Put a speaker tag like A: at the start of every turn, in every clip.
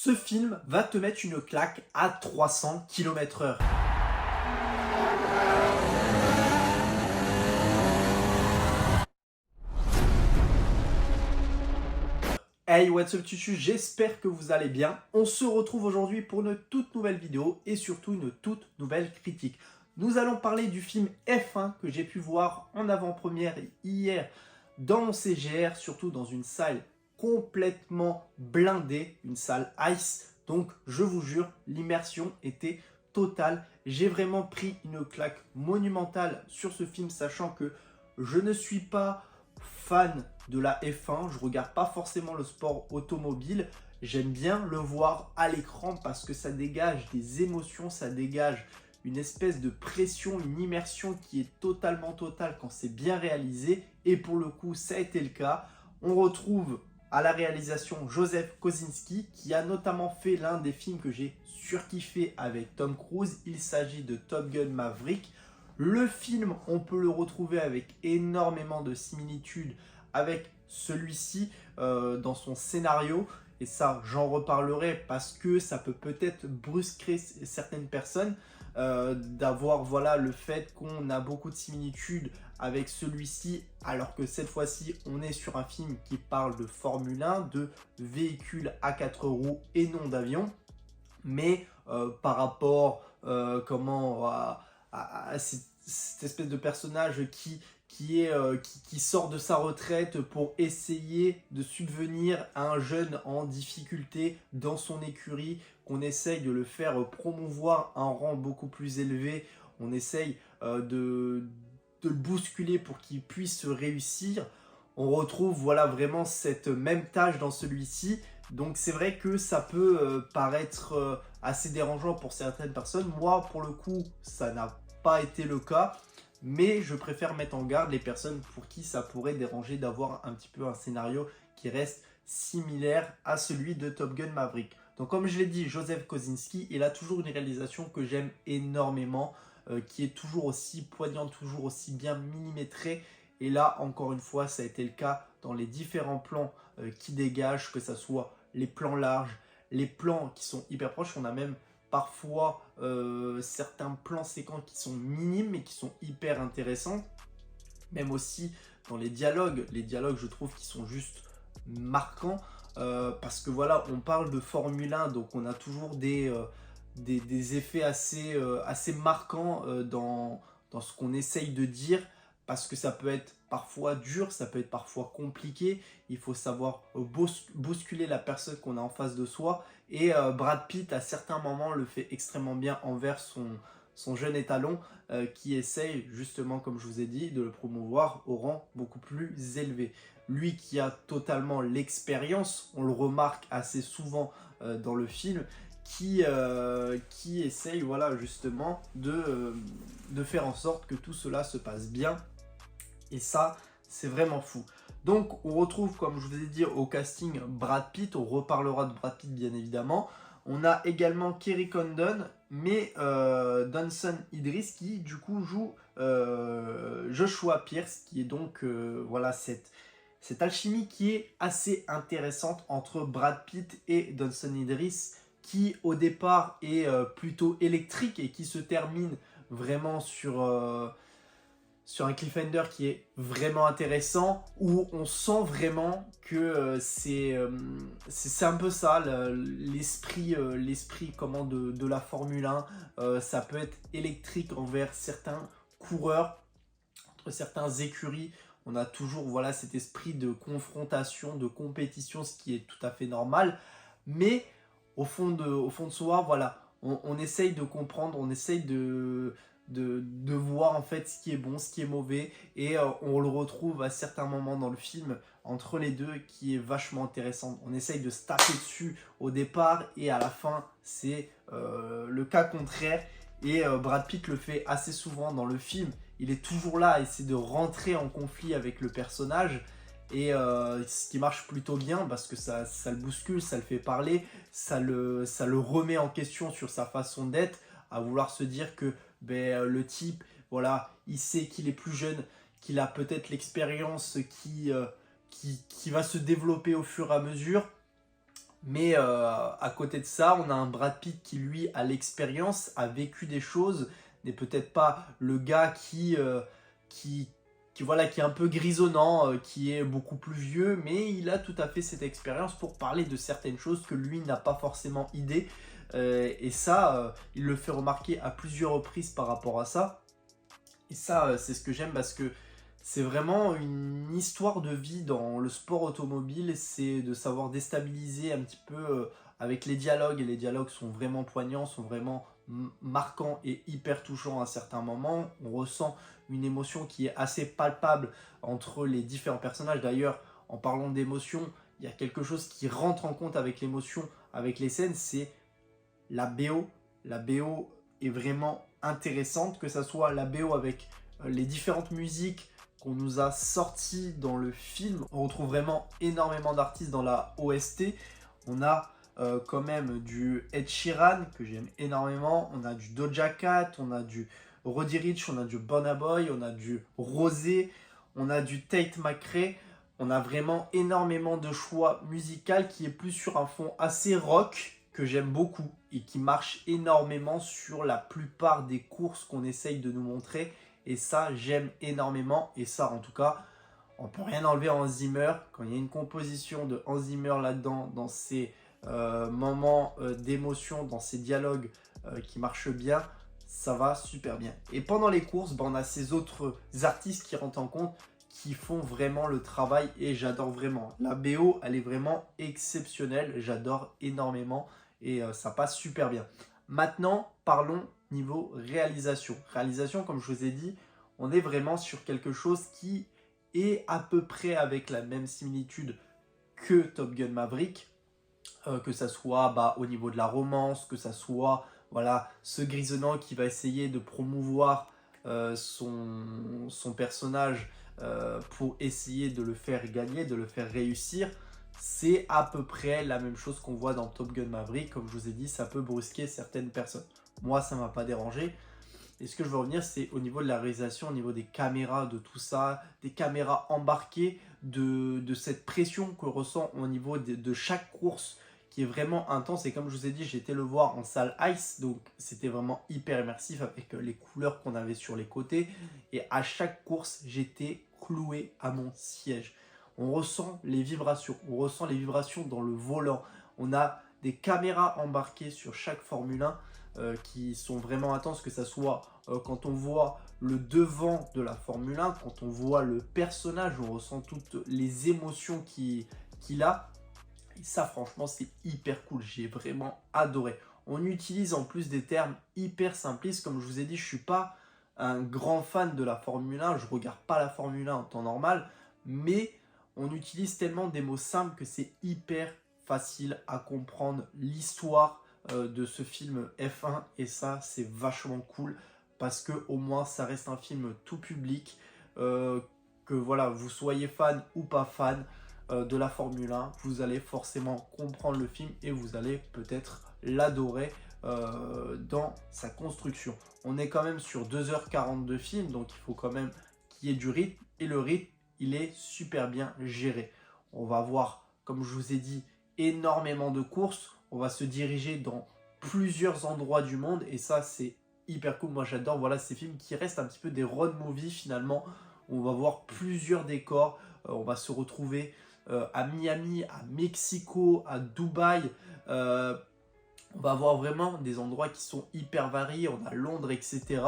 A: Ce film va te mettre une claque à 300 km/h. Hey, what's up tutu, j'espère que vous allez bien. On se retrouve aujourd'hui pour une toute nouvelle vidéo et surtout une toute nouvelle critique. Nous allons parler du film F1 que j'ai pu voir en avant-première hier dans mon CGR, surtout dans une salle complètement blindée, une salle Ice. Donc je vous jure, l'immersion était totale. J'ai vraiment pris une claque monumentale sur ce film, sachant que je ne suis pas fan de la F1, je regarde pas forcément le sport automobile, j'aime bien le voir à l'écran parce que ça dégage des émotions, ça dégage une espèce de pression, une immersion qui est totalement totale quand c'est bien réalisé, et pour le coup ça a été le cas. On retrouve à la réalisation Joseph Kosinski qui a notamment fait l'un des films que j'ai surkiffé avec Tom Cruise, il s'agit de Top Gun Maverick. Le film, on peut le retrouver avec énormément de similitudes avec celui-ci dans son scénario. Et ça, j'en reparlerai parce que ça peut peut-être brusquer certaines personnes d'avoir voilà, le fait qu'on a beaucoup de similitudes avec celui-ci, alors que cette fois-ci, on est sur un film qui parle de Formule 1, de véhicules à 4 roues et non d'avion. Mais par rapport à cette espèce de personnage qui sort de sa retraite pour essayer de subvenir à un jeune en difficulté dans son écurie, qu'on essaye de le faire promouvoir à un rang beaucoup plus élevé, on essaye de le bousculer pour qu'il puisse réussir. On retrouve voilà, vraiment cette même tâche dans celui-ci. Donc c'est vrai que ça peut paraître assez dérangeant pour certaines personnes. Moi, pour le coup, ça n'a pas été le cas. Mais je préfère mettre en garde les personnes pour qui ça pourrait déranger d'avoir un petit peu un scénario qui reste similaire à celui de Top Gun Maverick. Donc comme je l'ai dit, Joseph Kosinski, il a toujours une réalisation que j'aime énormément, qui est toujours aussi poignante, toujours aussi bien millimétrée. Et là, encore une fois, ça a été le cas dans les différents plans qui dégagent, que ce soit les plans larges, les plans qui sont hyper proches. On a même parfois certains plans séquents qui sont minimes mais qui sont hyper intéressants. Même aussi dans les dialogues je trouve qui sont juste marquants parce que voilà, on parle de Formule 1, donc on a toujours des effets assez marquants dans ce qu'on essaye de dire, parce que ça peut être parfois dur, ça peut être parfois compliqué, il faut savoir bousculer la personne qu'on a en face de soi, et Brad Pitt à certains moments le fait extrêmement bien envers son jeune étalon qui essaye justement, comme je vous ai dit, de le promouvoir au rang beaucoup plus élevé. Lui qui a totalement l'expérience, on le remarque assez souvent dans le film, qui essaye voilà, justement de faire en sorte que tout cela se passe bien. Et ça, c'est vraiment fou. Donc, on retrouve, comme je vous ai dit, au casting Brad Pitt. On reparlera de Brad Pitt, bien évidemment. On a également Kerry Condon, mais Danson Idris qui, du coup, joue Joshua Pierce, qui est donc, voilà, cette alchimie qui est assez intéressante entre Brad Pitt et Danson Idris, qui, au départ, est plutôt électrique et qui se termine vraiment sur un cliffhanger qui est vraiment intéressant, où on sent vraiment que c'est un peu ça, l'esprit de la Formule 1. Ça peut être électrique envers certains coureurs, entre certains écuries. On a toujours voilà, cet esprit de confrontation, de compétition, ce qui est tout à fait normal. Mais au fond de soi, voilà, on essaye de comprendre, on essaye de voir en fait ce qui est bon, ce qui est mauvais, et on le retrouve à certains moments dans le film entre les deux, qui est vachement intéressant. On essaye de se taper dessus au départ et à la fin c'est le cas contraire, et Brad Pitt le fait assez souvent dans le film. Il est toujours là à essayer de rentrer en conflit avec le personnage, et ce qui marche plutôt bien parce que ça le bouscule, ça le fait parler, ça le remet en question sur sa façon d'être, à vouloir se dire que le type, voilà, il sait qu'il est plus jeune, qu'il a peut-être l'expérience qui va se développer au fur et à mesure. Mais à côté de ça, on a un Brad Pitt qui, lui, a l'expérience, a vécu des choses, n'est peut-être pas le gars qui, voilà, qui est un peu grisonnant, qui est beaucoup plus vieux, mais il a tout à fait cette expérience pour parler de certaines choses que lui n'a pas forcément idée. Et ça, il le fait remarquer à plusieurs reprises par rapport à ça. Et ça, c'est ce que j'aime parce que c'est vraiment une histoire de vie dans le sport automobile. C'est de savoir déstabiliser un petit peu avec les dialogues. Et les dialogues sont vraiment poignants, sont vraiment marquants et hyper touchants à certains moments. On ressent une émotion qui est assez palpable entre les différents personnages. D'ailleurs, en parlant d'émotion, il y a quelque chose qui rentre en compte avec l'émotion, avec les scènes, c'est la BO. La BO est vraiment intéressante, que ça soit la BO avec les différentes musiques qu'on nous a sorties dans le film. On retrouve vraiment énormément d'artistes dans la OST. On a quand même du Ed Sheeran, que j'aime énormément. On a du Doja Cat, on a du Roddy Ricch, on a du Burna Boy, on a du Rosé, on a du Tate McRae. On a vraiment énormément de choix musical qui est plus sur un fond assez rock, que j'aime beaucoup et qui marche énormément sur la plupart des courses qu'on essaye de nous montrer. Et ça, j'aime énormément. Et ça, en tout cas, on peut rien enlever à Hans Zimmer. Quand il y a une composition de Hans Zimmer là-dedans, dans ces moments d'émotion, dans ces dialogues qui marchent bien, ça va super bien. Et pendant les courses, on a ces autres artistes qui rentrent en compte, qui font vraiment le travail et j'adore vraiment. La BO, elle est vraiment exceptionnelle. J'adore énormément et ça passe super bien. Maintenant, parlons niveau réalisation. Réalisation, comme je vous ai dit, on est vraiment sur quelque chose qui est à peu près avec la même similitude que Top Gun Maverick, que ça soit au niveau de la romance, que ça soit voilà, ce grisonnant qui va essayer de promouvoir son personnage pour essayer de le faire gagner, de le faire réussir. C'est à peu près la même chose qu'on voit dans Top Gun Maverick. Comme je vous ai dit, ça peut brusquer certaines personnes. Moi, ça ne m'a pas dérangé. Et ce que je veux revenir, c'est au niveau de la réalisation, au niveau des caméras, de tout ça, des caméras embarquées, de cette pression que ressent au niveau de chaque course qui est vraiment intense. Et comme je vous ai dit, j'ai été le voir en salle ICE, donc c'était vraiment hyper immersif avec les couleurs qu'on avait sur les côtés. Et à chaque course, j'étais cloué à mon siège. On ressent les vibrations dans le volant. On a des caméras embarquées sur chaque Formule 1 qui sont vraiment intenses, que ce soit quand on voit le devant de la Formule 1, quand on voit le personnage, on ressent toutes les émotions qu'il a. Et ça, franchement, c'est hyper cool. J'ai vraiment adoré. On utilise en plus des termes hyper simplistes. Comme je vous ai dit, je ne suis pas un grand fan de la Formule 1. Je ne regarde pas la Formule 1 en temps normal. Mais on utilise tellement des mots simples que c'est hyper facile à comprendre l'histoire de ce film F1. Et ça, c'est vachement cool. Parce que au moins, ça reste un film tout public. Que voilà, vous soyez fan ou pas fan de la Formule 1, vous allez forcément comprendre le film et vous allez peut-être l'adorer dans sa construction. On est quand même sur 2h40 de film, donc il faut quand même qu'il y ait du rythme, et le rythme, il est super bien géré. On va voir, comme je vous ai dit, énormément de courses, on va se diriger dans plusieurs endroits du monde, et ça, c'est hyper cool. Moi, j'adore, voilà, ces films qui restent un petit peu des road movies, finalement. On va voir plusieurs décors, on va se retrouver à Miami, à Mexico, à Dubaï. On va avoir vraiment des endroits qui sont hyper variés. On a Londres, etc.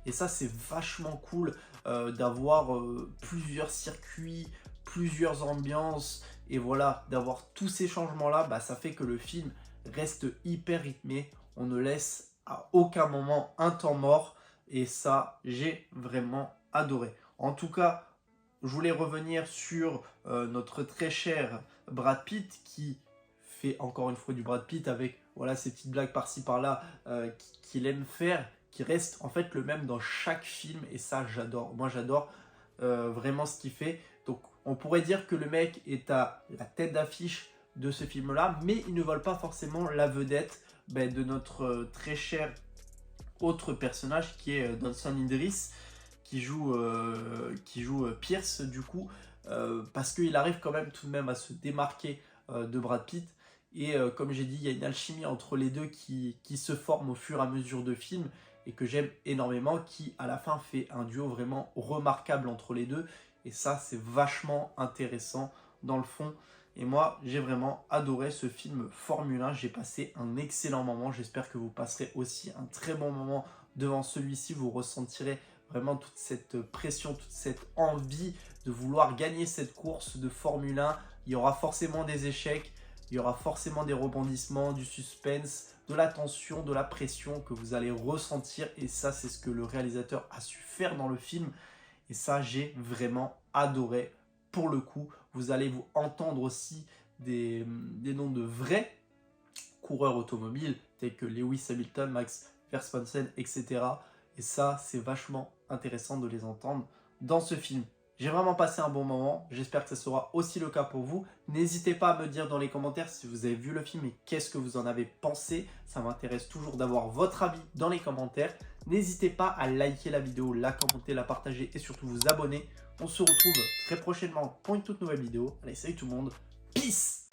A: Et ça, c'est vachement cool d'avoir plusieurs circuits, plusieurs ambiances. Et voilà, d'avoir tous ces changements-là, ça fait que le film reste hyper rythmé. On ne laisse à aucun moment un temps mort. Et ça, j'ai vraiment adoré. En tout cas, je voulais revenir sur notre très cher Brad Pitt qui fait encore une fois du Brad Pitt avec voilà, ces petites blagues par-ci par-là qu'il aime faire, qui reste en fait le même dans chaque film et ça j'adore. Moi j'adore vraiment ce qu'il fait. Donc on pourrait dire que le mec est à la tête d'affiche de ce film-là, mais il ne vole pas forcément la vedette de notre très cher autre personnage qui est Danson Idris, qui joue Pierce du coup, parce qu'il arrive quand même tout de même à se démarquer de Brad Pitt. Et comme j'ai dit, il y a une alchimie entre les deux qui se forme au fur et à mesure de film et que j'aime énormément, qui à la fin fait un duo vraiment remarquable entre les deux. Et ça, c'est vachement intéressant dans le fond. Et moi, j'ai vraiment adoré ce film Formule 1. J'ai passé un excellent moment. J'espère que vous passerez aussi un très bon moment devant celui-ci. Vous ressentirez vraiment toute cette pression, toute cette envie de vouloir gagner cette course de Formule 1. Il y aura forcément des échecs, il y aura forcément des rebondissements, du suspense, de la tension, de la pression que vous allez ressentir. Et ça, c'est ce que le réalisateur a su faire dans le film. Et ça, j'ai vraiment adoré. Pour le coup, vous allez vous entendre aussi des noms de vrais coureurs automobiles, tels que Lewis Hamilton, Max Verstappen, etc. Et ça, c'est vachement intéressant de les entendre dans ce film. J'ai vraiment passé un bon moment, j'espère que ce sera aussi le cas pour vous. N'hésitez pas à me dire dans les commentaires si vous avez vu le film et qu'est-ce que vous en avez pensé. Ça m'intéresse toujours d'avoir votre avis dans les commentaires. N'hésitez pas à liker la vidéo, la commenter, la partager et surtout vous abonner. On se retrouve très prochainement pour une toute nouvelle vidéo. Allez, salut tout le monde, peace!